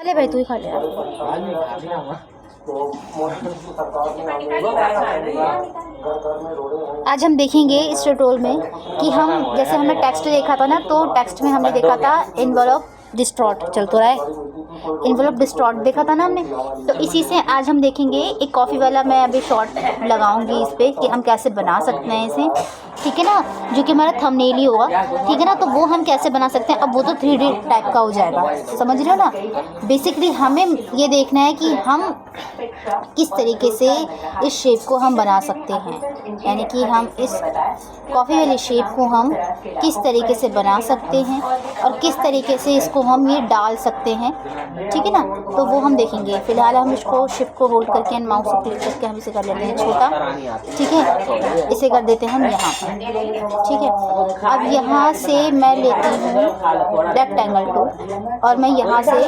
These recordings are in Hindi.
अरे भाई तू ही खा ले यार। आज हम देखेंगे इस ट्यूटोरियल में कि हम जैसे हमने टेक्स्ट देखा था ना, तो टेक्स्ट में हमने देखा था एनवेलप डिस्टॉर्ट चल तो रहा है, एनवेलप डिस्टॉर्ट देखा था ना हमने। तो इसी से आज हम देखेंगे एक कॉफ़ी वाला, मैं अभी शॉर्ट लगाऊंगी इस पर कि हम कैसे बना सकते हैं इसे, ठीक है ना, जो कि हमारा थंबनेल ही होगा, ठीक है ना। तो वो हम कैसे बना सकते हैं, अब वो तो 3D टाइप का हो जाएगा, समझ रहे हो ना। बेसिकली हमें ये देखना है कि हम किस तरीके से इस शेप को हम बना सकते हैं, यानी कि हम इस कॉफ़ी वाली शेप को हम किस तरीके से बना सकते हैं और किस तरीके से इसको हम ये डाल सकते हैं, ठीक है ना। तो वो हम देखेंगे। फ़िलहाल हम इसको शिफ्ट को होल्ड करके एंड माउस को क्लिक करके हम इसे कर लेते हैं छोटा, ठीक है। इसे कर देते हैं हम यहाँ, ठीक है। अब यहाँ से मैं लेती हूँ रेक्टेंगल टूल और मैं यहाँ से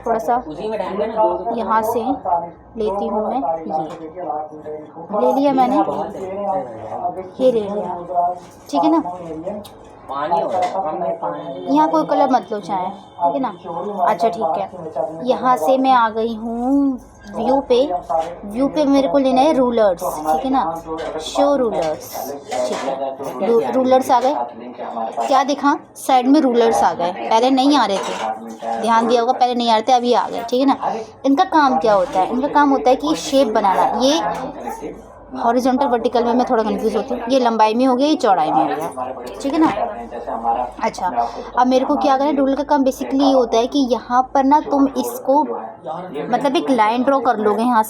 थोड़ा सा यहाँ से लेती हूँ, मैं ये ले लिया मैंने, ये ले लिया, ठीक है ना। यहाँ कोई कलर मत लो चाहे, ठीक है ना। अच्छा ठीक है, यहाँ से मैं आ गई हूँ व्यू पे मेरे को लेना है रूलर्स, ठीक है ना, शो रूलर्स, ठीक है। रूलर्स आ गए, क्या दिखा साइड में रूलर्स आ गए, पहले नहीं आ रहे थे, ध्यान दिया होगा, पहले नहीं आ रहे थे, अभी आ गए, ठीक है ना। इनका काम क्या होता है, इनका काम होता है कि शेप बनाना। ये हॉरिजॉन्टल वर्टिकल में मैं थोड़ा कंफ्यूज होती हूँ, ये लंबाई में हो गया, ये चौड़ाई में हो गया, ठीक है ना। अच्छा, अब मेरे को क्या करना है, रूलर का काम बेसिकली ये होता है कि यहाँ पर ना तुम इसको मतलब एक लाइन ड्रॉ कर लोगे यहाँ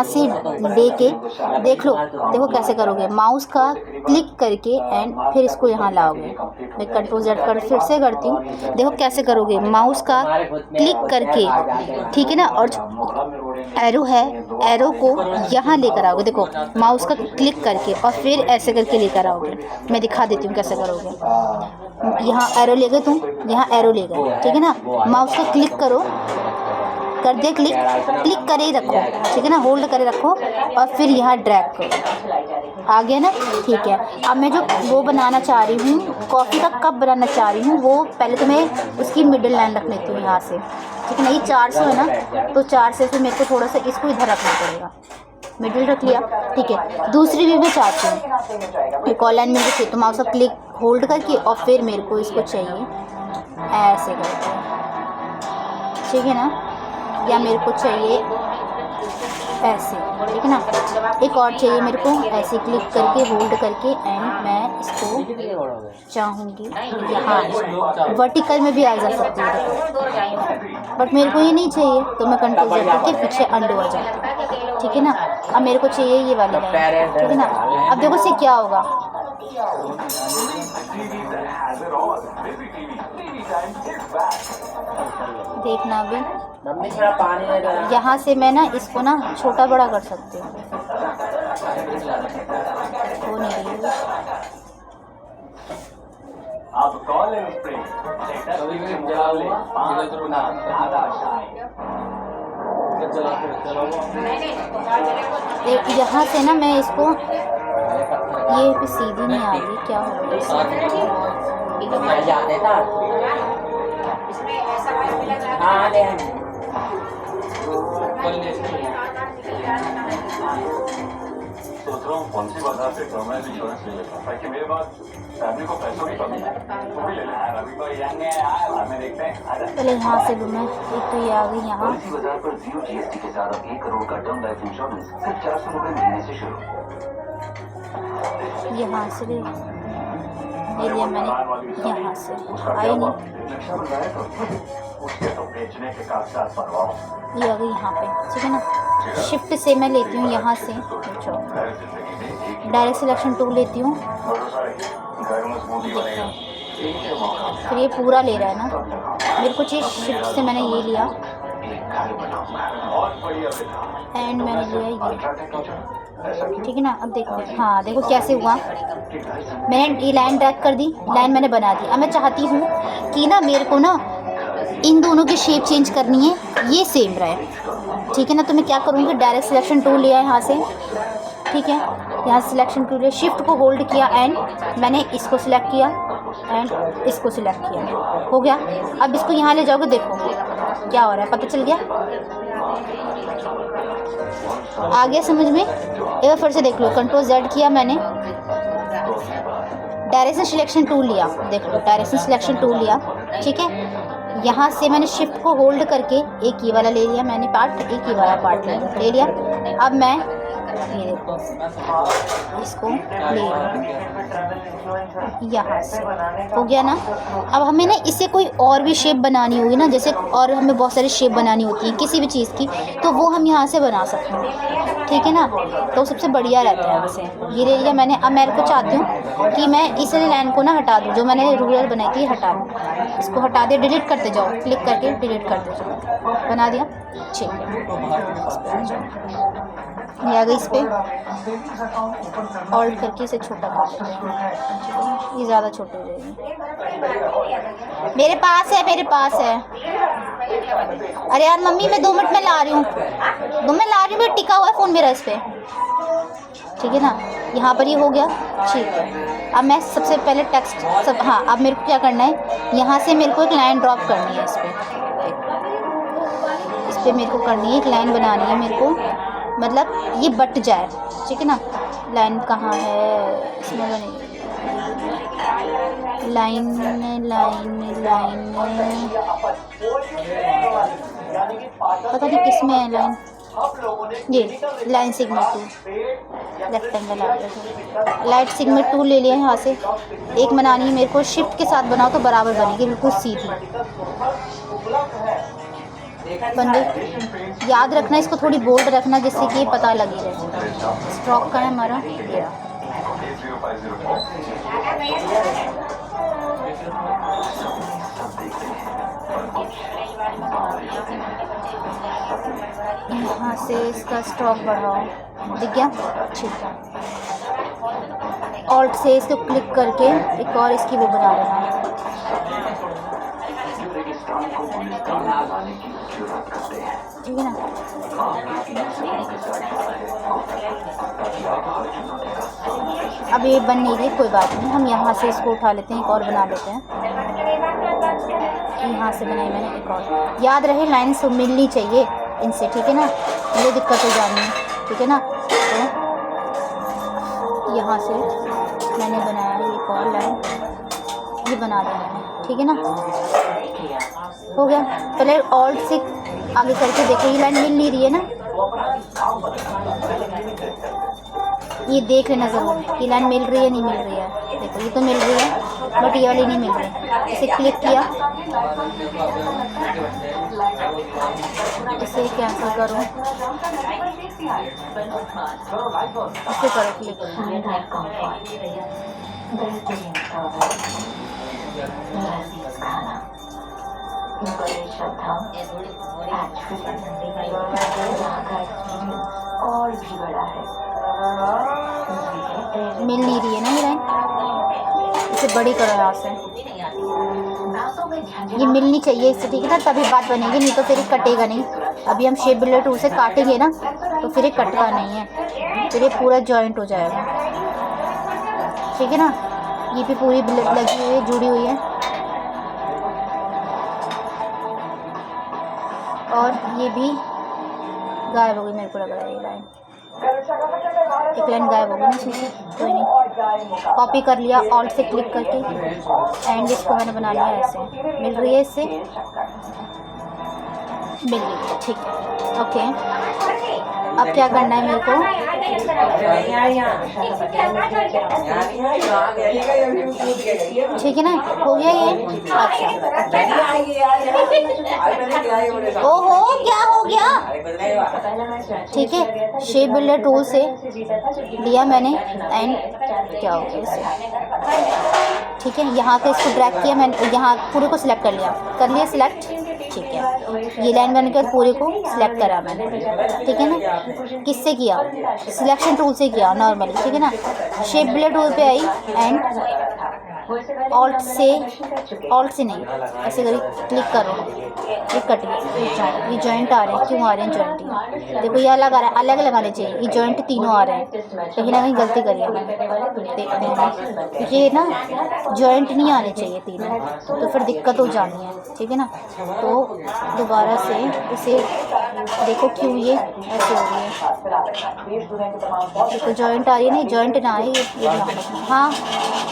से लेके, देख लो, देखो कैसे करोगे, माउस का क्लिक करके एंड फिर इसको यहाँ लाओगे। मैं कंट्रोल Z कर फिर से करती हूँ, देखो कैसे करोगे, माउस का क्लिक करके, ठीक है ना, और एरो है, एरो को यहाँ लेकर आओगे, देखो माउस का क्लिक करके और फिर ऐसे करके लेकर आओगे। मैं दिखा देती हूँ कैसे करोगे। यहाँ एरो ले गए तुम, यहाँ एरो ले गए, ठीक है ना। माउस का क्लिक करो, कर दे क्लिक करे रखो, ठीक है ना, होल्ड करे रखो और फिर यहाँ ड्रैग करो, आ गया ना, ठीक है। अब मैं जो वो बनाना चाह रही हूँ, कॉफ़ी का कप बनाना चाह रही हूँ, वो पहले तो मैं उसकी मिडिल लाइन रख लेती हूँ यहाँ से, ठीक है ना। ये 400 है ना, तो 400 से मेरे को थोड़ा सा इसको इधर रखना पड़ेगा, मिडिल रख लिया, ठीक है। दूसरी भी मैं चाहती हूँ, एक और लाइन मेरे को चाहिए, तो माउस का क्लिक होल्ड करके और फिर मेरे को इसको चाहिए ऐसे करके, ठीक है ना, या मेरे को चाहिए ऐसे, ठीक है ना। एक और चाहिए मेरे को ऐसे क्लिक करके होल्ड करके एंड मैं इसको चाहूँगी यहाँ वर्टिकल में भी आ जा सकती है, बट मेरे को ये नहीं चाहिए, तो मैं कंट्रोल Z करके पीछे अंडू आ जाती हूँ, ठीक है ना। अब मेरे को चाहिए ये वाली लाइन, ठीक है ना। अब देखो इससे क्या होगा, देखना अभी यहाँ से मैं ना इसको ना छोटा बड़ा कर सकती हूँ, हो नहीं रही है। यहाँ से ना मैं इसको, ये भी सीधी नहीं आ रही, क्या हो सोच रहा हूँ कौन सी बाजार से मैं इंश्योरेंस ले लेता हूँ, ताकि मेरे पास फैमिली को पैसों की कमी है, तो भी ले लेना है। अभी तो यंग है यार, बाद में देखते हैं। पहले यहाँ से लूँ मैं, एक तो ये आ गई यहाँ, इसी बाजार पर 0 GST के साथ 1 करोड़ का टर्म लाइफ इंश्योरेंस सिर्फ 400 रुपए महीने से शुरू। यहाँ से ले लिया मैंने, यहाँ से आई नहीं, ये आ गई यहाँ पे, ठीक है ना। शिफ्ट से मैं लेती हूँ यहाँ से, डायरेक्ट सिलेक्शन टूल लेती हूँ, फिर ये पूरा ले रहा है ना, मेरे को चाहिए शिफ्ट से मैंने ये लिया एंड मैंने लिया ये, ठीक है ना। अब देखो, हाँ देखो कैसे हुआ, मैंने ये लाइन ड्रैग कर दी, लाइन मैंने बना दी। अब मैं चाहती हूँ कि ना मेरे को ना इन दोनों की शेप चेंज करनी है, ये सेम रहे, ठीक है ना। तो मैं क्या करूँगी, डायरेक्ट सिलेक्शन टूल लिया यहाँ से, ठीक है, यहाँ सिलेक्शन टूल लिया, शिफ्ट को होल्ड किया एंड मैंने इसको सिलेक्ट किया एंड इसको सिलेक्ट किया, हो गया। अब इसको यहाँ ले जाओगे, देखो क्या हो रहा है, पता चल गया? आ गया समझ में? एक बार फिर से देख लो, कंट्रोल Z किया मैंने, डायरेक्शन सिलेक्शन टूल लिया, देख लो डायरेक्शन सिलेक्शन टूल लिया, ठीक है। यहाँ से मैंने शिफ्ट को होल्ड करके एक ये वाला ले लिया मैंने पार्ट, एक ये वाला पार्ट ले लिया। अब मैं ये देखो इसको ले लिया यहाँ से, हो गया ना। अब हमें ना इसे कोई और भी शेप बनानी होगी ना, जैसे और हमें बहुत सारी शेप बनानी होती है किसी भी चीज़ की, तो वो हम यहाँ से बना सकते हैं, ठीक है ना। तो सबसे बढ़िया रहता है वैसे। ये ले लिया मैंने। अब मैं को चाहती हूँ कि मैं इस लाइन को ना हटा दूँ, जो मैंने रूलर बनाई थी हटा दूँ, इसको हटा दिया, डिलीट करते जाओ, क्लिक करके डिलीट करते जाओ, बना दिया, ठीक है। ये आ गई इस पर, ऑल्ट करके इसे छोटा कर देते हैं, ये ज़्यादा छोटे हो जाएगी। मेरे पास है। अरे यार मम्मी मैं 2 मिनट में ला रही हूँ, मैं टिका हुआ है फ़ोन मेरा इस पर, ठीक है ना। यहाँ पर ये हो गया, ठीक है। अब मैं सबसे पहले टेक्स्ट सब, हाँ अब मेरे को क्या करना है, यहाँ से मेरे को एक लाइन ड्रॉप करनी है इस पर मेरे को करनी है, एक लाइन बनानी है मेरे को, मतलब ये बट जाए, ठीक है ना। लाइन कहाँ है इसमें बनेगी, लाइन पता नहीं किस में है लाइन, ये line segment tool, rectangle light segment tool ले लिया है। यहाँ से एक बनानी है मेरे को, शिफ्ट के साथ बनाओ तो बराबर बनेगी, बिल्कुल सीधी बन गई। याद रखना इसको थोड़ी बोल्ड रखना, जिससे कि पता लगी रहे। स्ट्रोक का है हमारा यहाँ से इसका स्ट्रोक बढ़ाओ, दिख गया, ठीक है। ऑल्ट से इसको क्लिक करके एक और इसकी वो बना लेना है, ठीक है ना। अब ये बन नहीं रही, कोई बात नहीं, हम यहाँ से इसको उठा लेते हैं, एक और बना लेते हैं। यहाँ से बनाई मैंने एक और, याद रहे लाइन सब मिलनी चाहिए इनसे, ठीक है ना, ये दिक्कत हो जानी है, ठीक है ना। तो यहाँ से मैंने बनाया एक और लाइन, ये बना दिया मैंने, ठीक है ना, हो गया। पहले ऑल्ट से आगे करके देखो, ये लाइन मिल नहीं रही है ना, ये देख लेना ज़रूर कि लाइन मिल रही है नहीं मिल रही है। देखो ये तो मिल रही है, बट ये वाली नहीं मिल रही। इसे क्लिक किया, इसे कैंसिल करो, इसे करो क्लिक। और भी बड़ा है, मिल नहीं रही है ना ये लाइन, इसे बड़ी करो यहाँ से, ये मिलनी चाहिए इससे, ठीक है ना, तभी बात बनेगी, नहीं तो फिर ये कटेगा नहीं। अभी हम शेप बिल्डर टूल से काटेंगे ना, तो फिर ये कटता नहीं है, फिर ये पूरा जॉइंट हो जाएगा, ठीक है ना। ये भी पूरी लगी हुई है, जुड़ी हुई है, और ये भी गायब हो गई, मेरे को लग रहा है ये लाइन, एक लाइन गायब हो गई ना इसमें से, कोई नहीं। कॉपी कर लिया ऑल्ट से क्लिक करके, एंड इसको मैंने बना लिया ऐसे, मिल रही है, इससे मिल रही है, ठीक है, ओके। अब क्या करना है मेरे को, ठीक है ना, हो गया ये। अच्छा ओहो क्या हो गया, ठीक है। शेप बिल्डर टूल से लिया मैंने, एंड क्या हो गया इसे, ठीक है। यहाँ पे इसको ड्रैग किया मैंने, यहाँ पूरे को सिलेक्ट कर लिया सिलेक्ट, ठीक है। ये लाइन बनकर पूरे को सिलेक्ट करा मैंने, ठीक है ना। किससे किया, सिलेक्शन टूल से किया नॉर्मली, ठीक है ना। शेप बिल्डर टूल पे आई, एंड ऑल्ट से नहीं, ऐसे करी क्लिक करो, ये कट गया। ये जॉइंट आ रहे हैं, क्यों आ रहे हैं जॉइंट? ये देखो ये अलग आ रहा है, अलग लगाने चाहिए। ये जॉइंट तीनों आ रहे हैं, कहीं ना कहीं गलती करी है मैंने, देखते हैं। क्योंकि ये ना जॉइंट नहीं आने चाहिए तीनों, तो फिर दिक्कत हो जानी है, ठीक है ना। तो दोबारा से इसे देखो, क्यों ये ऐसे हो रही है। देखो जॉइंट आ रही है, नहीं जॉइंट ना आए, ये हाँ।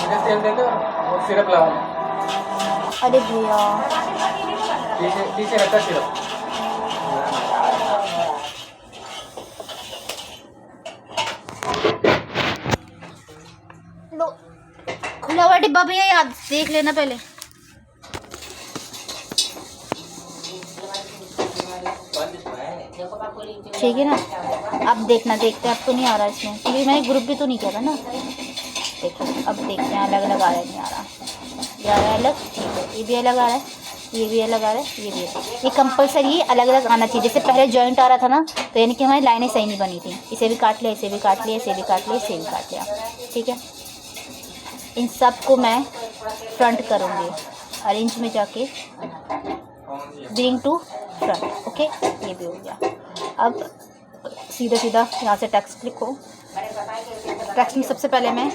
तेल दे दो और सिरप लगा लो। अरे भैया पीछे रखा सिरप। लो खुला हुआ डिब्बा भैया, याद देख लेना पहले। ठीक है ना, अब देखना, देखते अब तो नहीं आ रहा इसमें, क्योंकि मैंने ग्रुप भी तो नहीं किया था ना। देखो अब देखते हैं, अलग अलग आ रहा है, नहीं आ रहा, ये आ रहा है अलग, ठीक है। ये भी अलग आ रहा है, ये भी अलग आ रहा है, ये भी ये कंपलसरी अलग अलग आना चाहिए। जैसे पहले जॉइंट आ रहा था ना, तो यानी कि हमारी लाइनें सही नहीं बनी थी। इसे भी काट लिया, इसे भी काट लिया, इसे भी काट लिया, इसे भी काट लिया, ठीक है। इन सब को मैं फ्रंट करूँगी, अरेंज में जाके ब्रिंग टू फ्रंट, ओके। ये भी हो गया। अब सीधा सीधा यहाँ से टेक्स्ट लिखो। टेक्स्ट में सबसे पहले मैं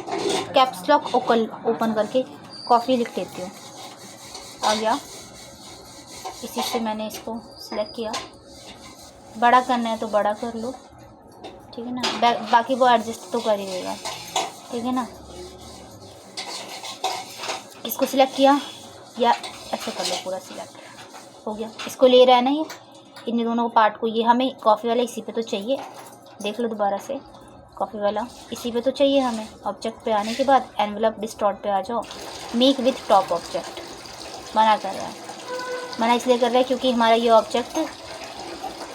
कैप्स लॉक ओपन करके कॉफ़ी लिख लेती हूँ। आ गया, इसी से मैंने इसको सिलेक्ट किया। बड़ा करना है तो बड़ा कर लो, ठीक है ना, बाकी वो एडजस्ट तो कर ही देगा, ठीक है ना। इसको सिलेक्ट किया, या ऐसे कर लो, पूरा सिलेक्ट हो गया। इसको ले रहा है ना, ये इन दोनों पार्ट को, ये हमें कॉफ़ी वाला इसी पे तो चाहिए। देख लो दोबारा से, कॉफ़ी वाला इसी पे तो चाहिए हमें। ऑब्जेक्ट पे आने के बाद एनवेलप डिस्टॉर्ट पे आ जाओ, मेक विथ टॉप ऑब्जेक्ट। मना कर रहा है, मना इसलिए कर रहा है क्योंकि हमारा ये ऑब्जेक्ट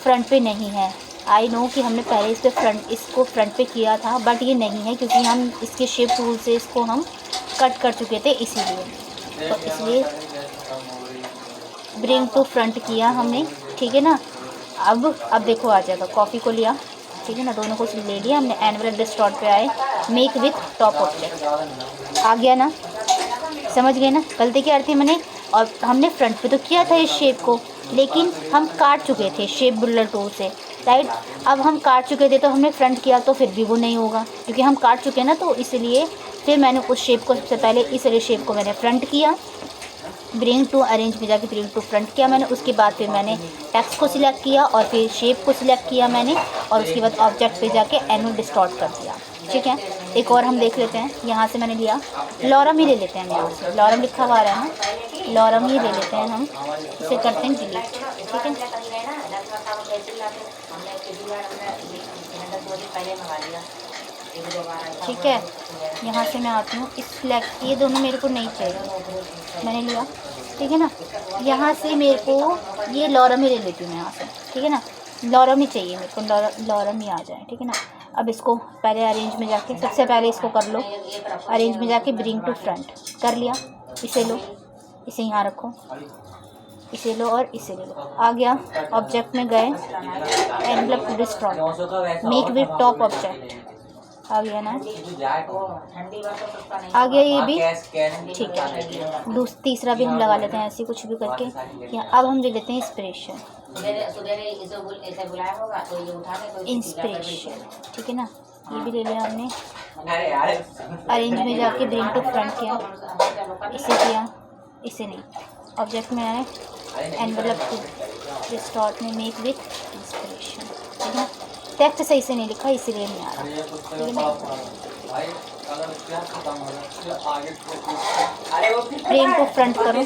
फ्रंट पे नहीं है। आई नो कि हमने पहले इस पे इसको फ्रंट पे किया था, बट ये नहीं है क्योंकि हम इसके शेप टूल से इसको हम कट कर चुके थे, इसीलिए। तो इसलिए ब्रिंग टू फ्रंट किया हमने, ठीक है ना। अब देखो आ जाएगा, कॉफ़ी को लिया, ठीक है ना, दोनों को ले लिया हमने। एनवेलप डिस्टॉर्ट पे आए, मेक विथ टॉप ऑब्जेक्ट आ गया ना, समझ गए ना। गलती क्या थी मैंने, और हमने फ्रंट पे तो किया था इस शेप को, लेकिन हम काट चुके थे शेप बुलर टूल से, राइट। अब हम काट चुके थे तो हमने फ्रंट किया तो फिर भी वो नहीं होगा, क्योंकि हम काट चुके हैं ना। तो इसलिए फिर मैंने उस शेप को सबसे पहले, इस शेप को मैंने फ्रंट किया, ब्रिंग टू अरेंज में जाके ब्रिंग टू फ्रंट किया मैंने। उसके बाद फिर मैंने टेक्स्ट को सिलेक्ट किया और फिर शेप को सिलेक्ट किया मैंने, और उसके बाद ऑब्जेक्ट पे जाके एनवेलप डिस्टॉर्ट कर दिया, ठीक है। एक और हम देख लेते हैं, यहाँ से मैंने लिया लॉरम ही ले लेते हैं, यहाँ से लॉरम लिखा हुआ आ रहा है ना, लॉरम ही ले लेते हैं हम। इसे करते हैं डिलीट, ठीक है। ठीक है, यहाँ से मैं आती हूँ, इस सिलेक्ट, ये दोनों मेरे को नहीं चाहिए, मैंने लिया, ठीक है ना। यहाँ से मेरे को ये लॉरम ही ले लेती हूँ मैं यहाँ से, ठीक है ना। लॉरम ही चाहिए मेरे को, लॉरम ही आ जाए, ठीक है ना। अब इसको पहले अरेंज में जाके, सबसे पहले इसको कर लो, अरेंज में जाके ब्रिंग टू फ्रंट कर लिया। इसे लो, इसे यहाँ रखो, इसे लो और इसे ले लो। आ गया, ऑब्जेक्ट में गए, envelope distort, make with top object आ गया ना, आ गया ये भी, ठीक है। तीसरा भी हम लगा लेते हैं ऐसे कुछ भी करके। या अब हम ले लेते हैं इंस्पिरेशन, ठीक है ना। ये भी ले लिया हमने, अरेंज में जाके ब्रिंग टू फ्रंट किया, इसे किया, इसे नहीं, ऑब्जेक्ट में आए, एनवेलप डिस्टॉर्ट में मेक विथ इंस्पिरेशन, ठीक है। टेक्स्ट सही से नहीं लिखा इसलिए नहीं आ रहा, ब्रिंग टू फ्रंट करो।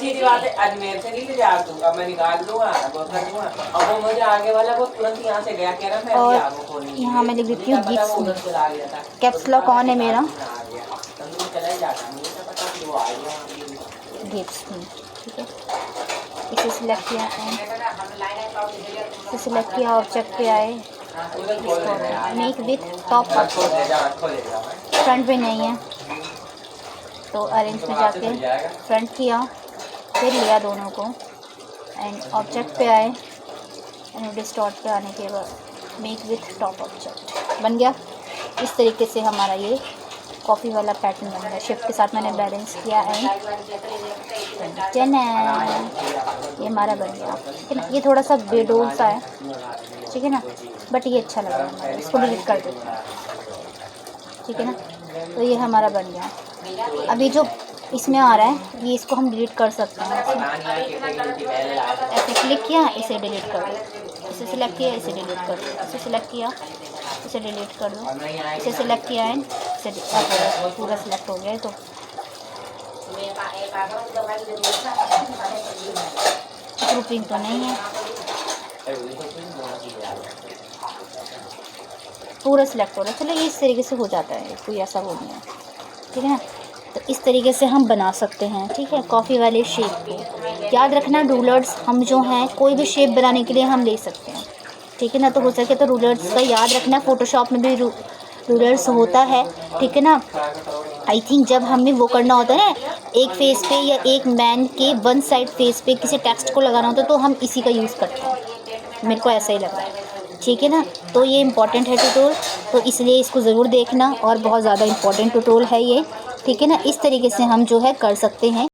और यहाँ मैं लिख देती हूँ गिफ्ट्स, कैप्स लॉक ऑन है मेरा, गिफ्ट्स, ठीक है। इसे सिलेक्ट किया, इसे सिलेक्ट किया, ऑब्जेक्ट पे आए, make with top object, front पे नहीं है तो अरेंज में जाके फ्रंट किया, फिर लिया दोनों को, एंड ऑब्जेक्ट पे आए, एंड डिस्टॉर्ट पे आने के बाद मेक विथ टॉप ऑब्जेक्ट बन गया। इस तरीके से हमारा ये कॉफ़ी वाला पैटर्न बन गया। शिफ्ट के साथ मैंने बैलेंस किया एंड ये हमारा बन गया, ठीक है ना। ये थोड़ा सा बेडोल सा है, ठीक है ना, बट ये अच्छा लग रहा है। इसको डिलीट कर देते हैं, ठीक है ना। तो ये हमारा बन गया। अभी जो इसमें आ रहा है ये इसको हम डिलीट कर सकते हैं। ऐसे क्लिक किया, इसे डिलीट कर दो, इसे सिलेक्ट किया, इसे डिलीट कर दो, इसे सिलेक्ट किया, इसे डिलीट कर दो, इसे सिलेक्ट किया एंड इसे पूरा सिलेक्ट हो गया। तो ग्रुपिंग तो नहीं है, पूरा सिलेक्ट हो रहा है। चलो ये इस तरीके से हो जाता है, कोई ऐसा वो नहीं है, ठीक है ना। तो इस तरीके से हम बना सकते हैं, ठीक है, कॉफ़ी वाले शेप को। याद रखना रूलर्स हम जो हैं कोई भी शेप बनाने के लिए हम ले सकते हैं, ठीक है ना। तो हो सके तो रूलर्स का याद रखना, फ़ोटोशॉप में भी रूलर्स होता है, ठीक है ना। आई थिंक जब हमें वो करना होता है ना, एक फेस पे या एक मैन के वन साइड फेस पे किसी टेक्स्ट को लगाना होता है, तो हम इसी का यूज़ करते हैं, मेरे को ऐसा ही लग रहा है, ठीक है ना। तो ये इम्पॉर्टेंट है ट्यूटोरियल, तो इसलिए इसको ज़रूर देखना, और बहुत ज़्यादा इम्पॉर्टेंट ट्यूटोरियल है ये, ठीक है ना। इस तरीके से हम जो है कर सकते हैं।